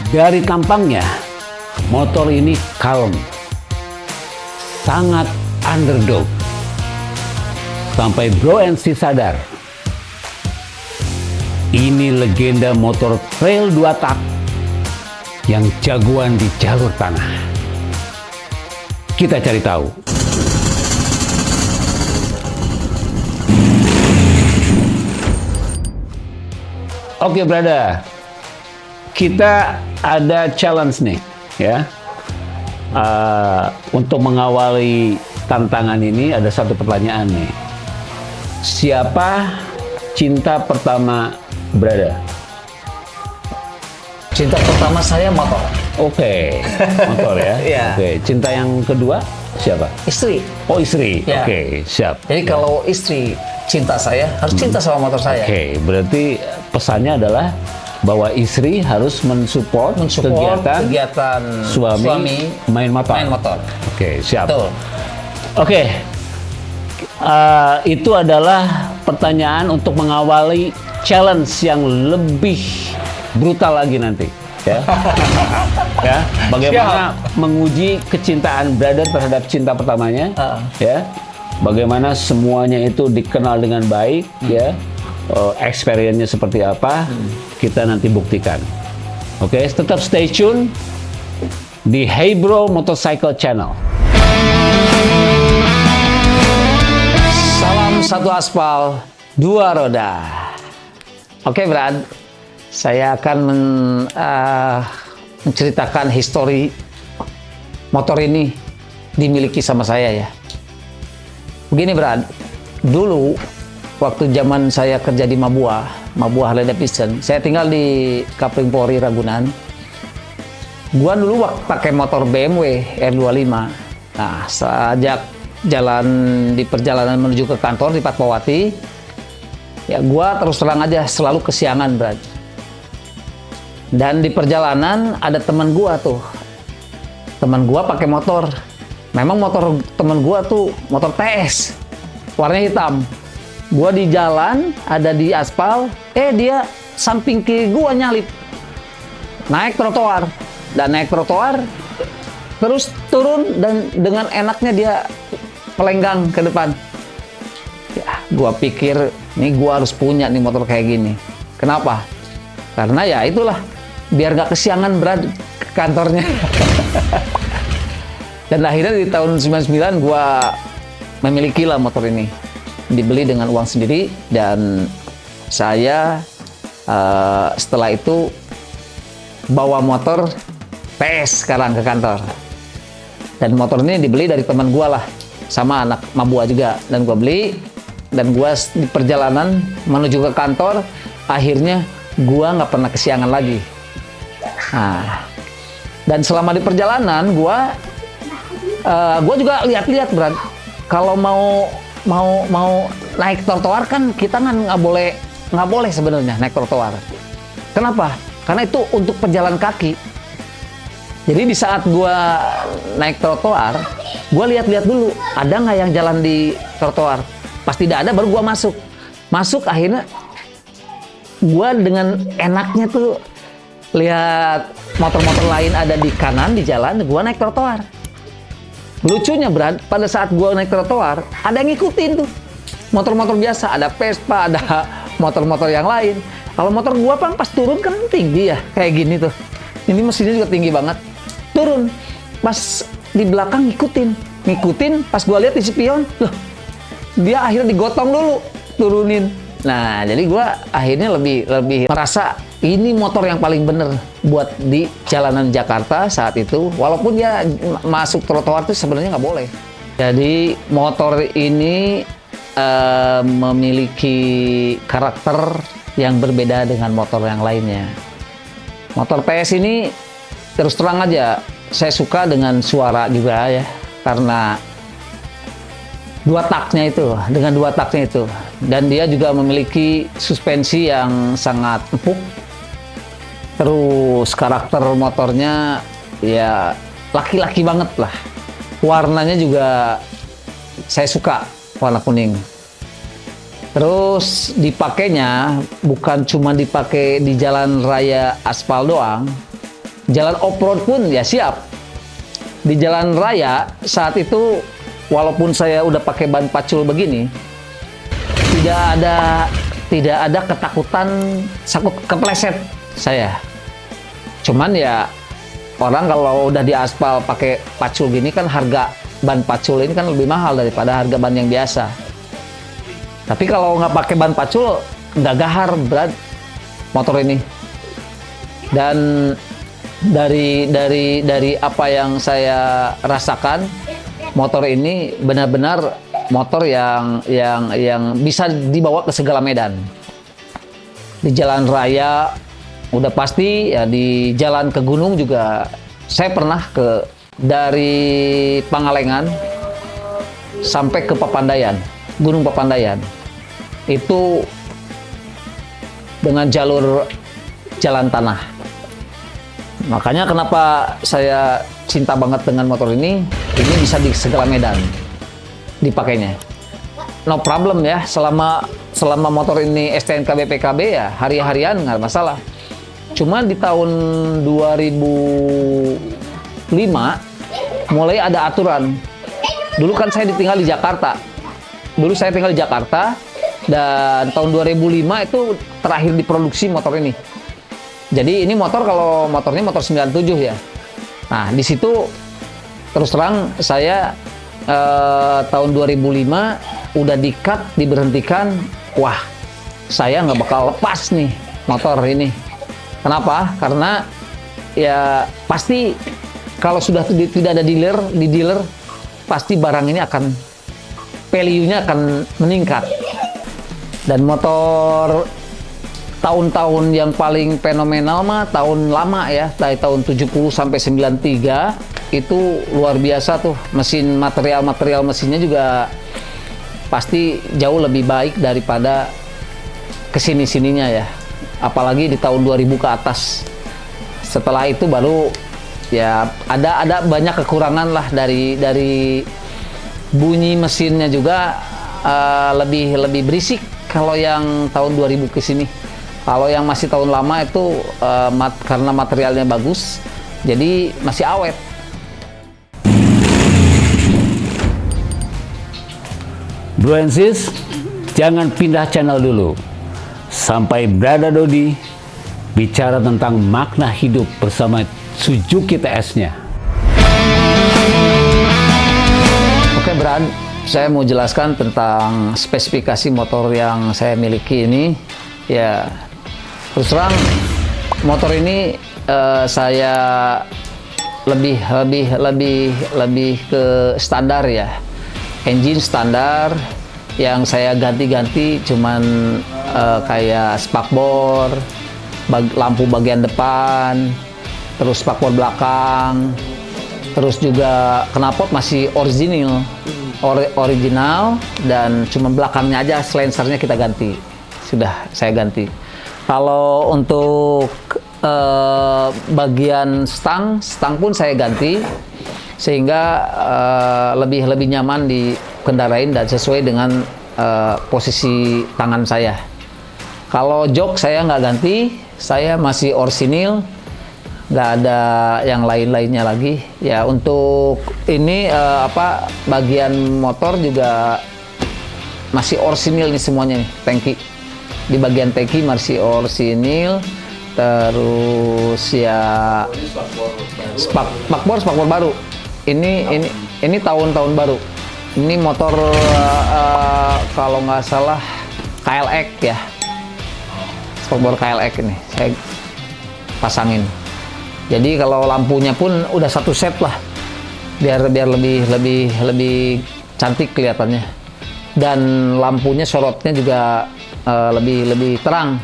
Dari tampangnya, motor ini kalem, sangat underdog. Sampai Bro NC sadar, ini legenda motor trail 2 tak yang jagoan di jalur tanah. Kita cari tahu. Oke, brother. Kita ada challenge nih, ya. Untuk mengawali tantangan ini ada satu pertanyaan nih. Siapa cinta pertama brother? Cinta pertama saya motor. Oke, motor ya. Iya. Oke, cinta yang kedua siapa? Istri. Oh, istri. Ya. Oke, siap. Jadi kalau istri cinta saya, harus cinta sama motor saya. Oke, berarti pesannya adalah bahwa istri harus mensupport kegiatan suami main motor. Oke, siap. Betul. Oke, itu adalah pertanyaan untuk mengawali challenge yang lebih brutal lagi nanti, ya. Ya, bagaimana menguji kecintaan brother terhadap cinta pertamanya, ya. Bagaimana semuanya itu dikenal dengan baik, ya. Experience-nya seperti apa, kita nanti buktikan. Oke, tetap stay tune di Hey Bro Motorcycle Channel. Salam satu aspal, 2 roda. Oke, Brad. Saya akan menceritakan histori motor ini dimiliki sama saya, ya. Begini, Brad. Dulu waktu zaman saya kerja di Mabua Harley Davidson, saya tinggal di Kapling Polri Ragunan. Gua dulu pakai motor BMW R25. Nah, sejak di perjalanan menuju ke kantor di Fatmawati, ya gua terus terang aja selalu kesiangan, Brad. Dan di perjalanan ada teman gua tuh. Teman gua pakai motor. Memang motor teman gua tuh motor TS. Warnanya hitam. Gua di jalan, ada di aspal, dia samping kiri gua nyalip. Naik trotoar. Dan naik trotoar, terus turun dan dengan enaknya dia pelenggang ke depan. Ya, gua pikir, nih gua harus punya nih motor kayak gini. Kenapa? Karena ya itulah, biar gak kesiangan Brad ke kantornya. Dan akhirnya di tahun 99 gua memiliki lah motor ini. Dibeli dengan uang sendiri, dan saya setelah itu bawa motor PS sekarang ke kantor. Dan motor ini dibeli dari teman gua lah, sama anak Mabua juga. Dan gua beli, dan gua di perjalanan menuju ke kantor, akhirnya gua nggak pernah kesiangan lagi. Nah, dan selama di perjalanan gua juga lihat-lihat, Brad. Kalau mau naik trotoar kan kita kan nggak boleh sebenarnya naik trotoar. Kenapa? Karena itu untuk pejalan kaki. Jadi di saat gua naik trotoar, gua lihat-lihat dulu ada nggak yang jalan di trotoar. Pas tidak ada, baru gua masuk. Akhirnya gua dengan enaknya tuh lihat motor-motor lain ada di kanan di jalan, gua naik trotoar. Lucunya, Brad, pada saat gua naik trotoar, ada yang ngikutin tuh. Motor-motor biasa, ada Vespa, ada motor-motor yang lain. Kalau motor gua pas turun kan tinggi ya, kayak gini tuh. Ini mesinnya juga tinggi banget. Turun, pas di belakang ngikutin, pas gua lihat di spion, loh, dia akhirnya digotong dulu, turunin. Nah, jadi gua akhirnya lebih merasa ini motor yang paling bener buat di jalanan Jakarta saat itu. Walaupun dia masuk trotoar itu sebenarnya nggak boleh. Jadi motor ini memiliki karakter yang berbeda dengan motor yang lainnya. Motor PS ini terus terang aja saya suka dengan suara juga ya, karena dua taknya itu, dan dia juga memiliki suspensi yang sangat empuk. Terus karakter motornya ya laki-laki banget lah. Warnanya juga saya suka, warna kuning. Terus dipakainya bukan cuma dipakai di jalan raya aspal doang, Jalan off-road pun ya siap. Di jalan raya saat itu, walaupun saya udah pakai ban pacul begini, tidak ada ketakutan sakut kepleset saya. Cuman ya orang kalau udah di aspal pakai pacul gini kan, harga ban pacul ini kan lebih mahal daripada harga ban yang biasa. Tapi kalau nggak pakai ban pacul nggak gahar berat motor ini. Dan dari apa yang saya rasakan, motor ini benar-benar motor yang bisa dibawa ke segala medan. Di jalan raya udah pasti, ya di jalan ke gunung juga. Saya pernah dari Pangalengan sampai ke Papandayan, Gunung Papandayan. Itu dengan jalur jalan tanah. Makanya kenapa saya cinta banget dengan motor ini bisa di segala medan dipakainya. No problem ya, selama motor ini STNK BPKB ya hari-harian nggak masalah. Cuma di tahun 2005 mulai ada aturan. Dulu kan saya tinggal di Jakarta. Dan tahun 2005 itu terakhir diproduksi motor ini. Jadi ini motor, kalau motornya motor 97 ya. Nah, di situ terus terang saya tahun 2005 udah di-cut, diberhentikan. Wah, saya nggak bakal lepas nih motor ini. Kenapa? Karena ya pasti kalau sudah tidak ada di dealer, pasti barang ini akan value-nya akan meningkat. Dan motor tahun-tahun yang paling fenomenal mah tahun lama ya, dari tahun 70 sampai 93 itu luar biasa tuh. Material mesinnya juga pasti jauh lebih baik daripada kesini-sininya ya. Apalagi di tahun 2000 ke atas. Setelah itu baru ya ada banyak kekurangan lah, dari bunyi mesinnya juga lebih berisik kalau yang tahun 2000 ke sini. Kalau yang masih tahun lama itu karena materialnya bagus, jadi masih awet. Bro and sis, jangan pindah channel dulu. Sampai Brada Dodi bicara tentang makna hidup bersama Suzuki TS-nya. Oke Brad, saya mau jelaskan tentang spesifikasi motor yang saya miliki ini. Ya, terus terang motor ini saya lebih ke standar ya. Engine standar, yang saya ganti-ganti cuman kayak spakbor, lampu bagian depan, terus spakbor belakang, terus juga knalpot masih original, dan cuma belakangnya aja silencernya kita ganti. Sudah saya ganti. Kalau untuk bagian stang pun saya ganti, sehingga lebih nyaman dikendarain dan sesuai dengan posisi tangan saya. Kalau jok saya nggak ganti, saya masih orsinil, nggak ada yang lain-lainnya lagi. Ya untuk ini bagian motor juga masih orsinil nih semuanya nih, tangki. Di bagian tangki masih orsinil. Terus ya spakbor baru. Ini tahun baru. Ini motor kalau nggak salah KLX ya. Spakbor KLX ini saya pasangin. Jadi kalau lampunya pun udah satu set lah, biar lebih cantik kelihatannya. Dan lampunya sorotnya juga lebih terang.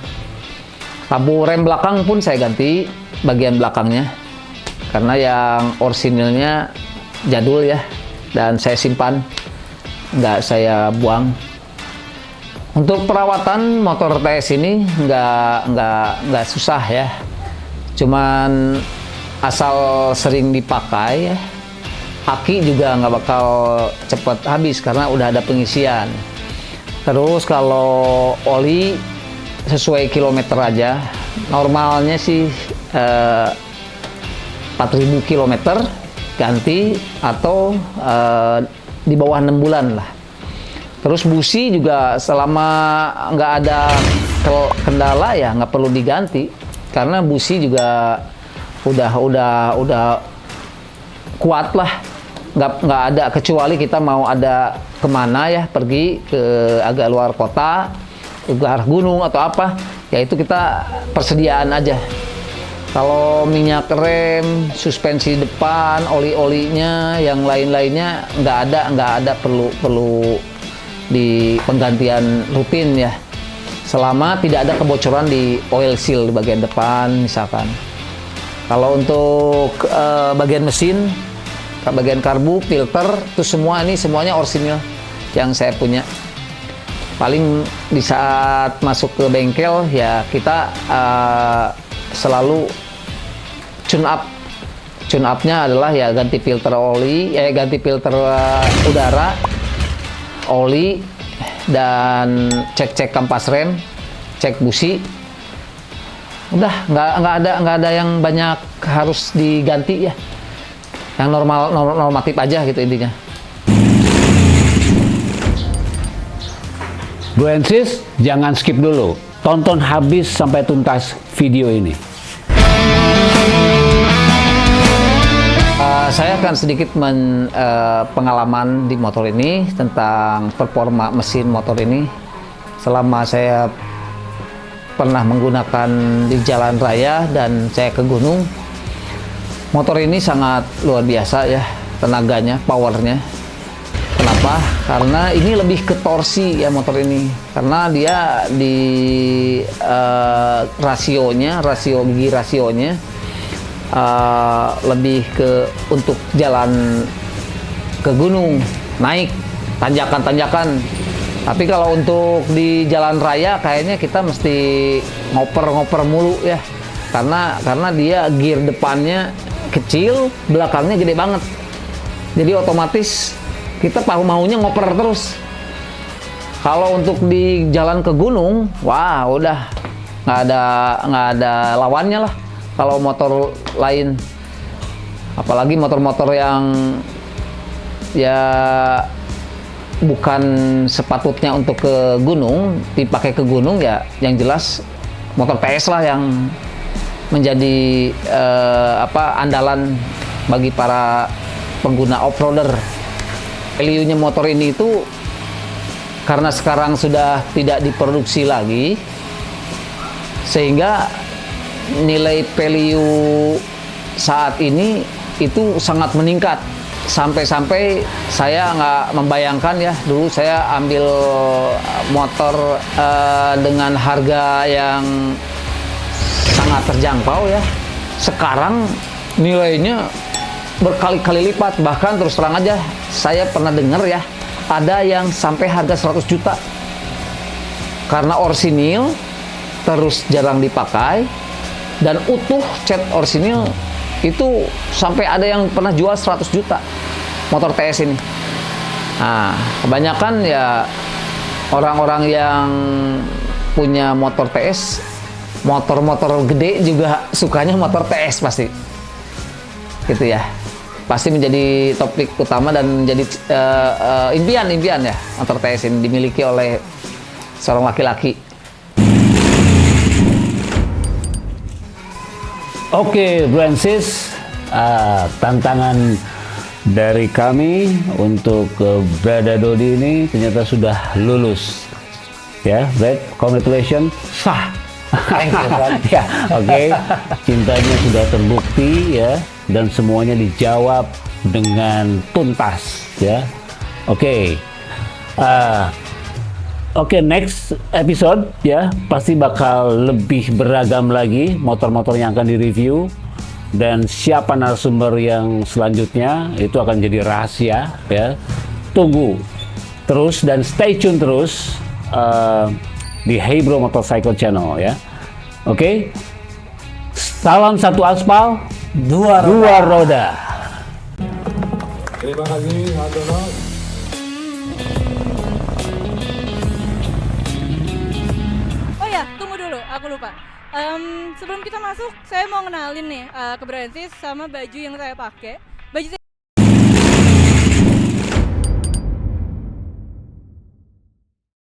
Lampu rem belakang pun saya ganti bagian belakangnya, karena yang orsinilnya jadul ya, dan saya simpan, nggak saya buang. Untuk perawatan motor TS ini nggak susah ya, cuman asal sering dipakai ya, aki juga nggak bakal cepat habis karena udah ada pengisian. Terus kalau oli sesuai kilometer aja, normalnya sih 4.000 kilometer ganti atau di bawah 6 bulan lah. Terus busi juga selama nggak ada kendala ya nggak perlu diganti, karena busi juga udah kuat lah, nggak ada, kecuali kita mau ada kemana ya, pergi ke agak luar kota, ke arah gunung atau apa, ya itu kita persediaan aja. Kalau minyak rem, suspensi depan, oli-olinya, yang lain-lainnya nggak ada perlu di penggantian rutin ya. Selama tidak ada kebocoran di oil seal di bagian depan misalkan. Kalau untuk bagian mesin, bagian karbu, filter, itu semuanya orisinil yang saya punya. Paling di saat masuk ke bengkel ya kita selalu tune up. Tune up-nya adalah ya ganti filter oli, ganti filter udara, oli, dan cek kampas rem, cek busi. Udah nggak ada yang banyak harus diganti ya. Yang normatif aja gitu intinya. Bro and Sis, jangan skip dulu. Tonton habis sampai tuntas video ini. Saya akan sedikit pengalaman di motor ini tentang performa mesin motor ini. Selama saya pernah menggunakan di jalan raya dan saya ke gunung, motor ini sangat luar biasa ya tenaganya, powernya. Kenapa? Karena ini lebih ke torsi ya motor ini. Karena dia di rasio gigi rasionya lebih ke untuk jalan ke gunung, naik tanjakan-tanjakan. Tapi kalau untuk di jalan raya kayaknya kita mesti ngoper mulu ya. Karena dia gear depannya kecil, belakangnya gede banget. Jadi otomatis kita maunya ngoper terus. Kalau untuk di jalan ke gunung, wah udah nggak ada lawannya lah. Kalau motor lain, apalagi motor-motor yang ya bukan sepatutnya untuk ke gunung, dipakai ke gunung ya, yang jelas motor PS lah yang menjadi andalan bagi para pengguna off-roader. Value-nya motor ini itu karena sekarang sudah tidak diproduksi lagi, sehingga nilai value saat ini itu sangat meningkat. Sampai-sampai saya nggak membayangkan ya, dulu saya ambil motor dengan harga yang sangat terjangkau ya. Sekarang nilainya berkali-kali lipat. Bahkan terus terang aja, saya pernah dengar ya, ada yang sampai harga 100 juta. Karena orsinil, terus jarang dipakai, dan utuh cat orsinil itu sampai ada yang pernah jual 100 juta motor TS ini. Nah, kebanyakan ya orang-orang yang punya motor TS, motor-motor gede juga sukanya motor TS pasti. Gitu ya. Pasti menjadi topik utama dan menjadi impian ya motor TS ini dimiliki oleh seorang laki-laki. Oke, Bro and Sis, tantangan dari kami untuk Brada Dodi ini ternyata sudah lulus. Ya, Brad, congratulations, sah. Thank you, Brad. Ya, oke. Cintanya sudah terbukti ya, dan semuanya dijawab dengan tuntas ya. Oke. Oke, next episode ya pasti bakal lebih beragam lagi motor-motor yang akan direview, dan siapa narasumber yang selanjutnya itu akan jadi rahasia ya. Tunggu terus dan stay tune terus di Hey Bro Motorcycle Channel ya. Oke. Salam satu aspal, dua roda. Terima kasih, Hardono. Oh ya, tunggu dulu, aku lupa. Sebelum kita masuk, saya mau kenalin nih ke Bransis sama baju yang saya pakai. Baju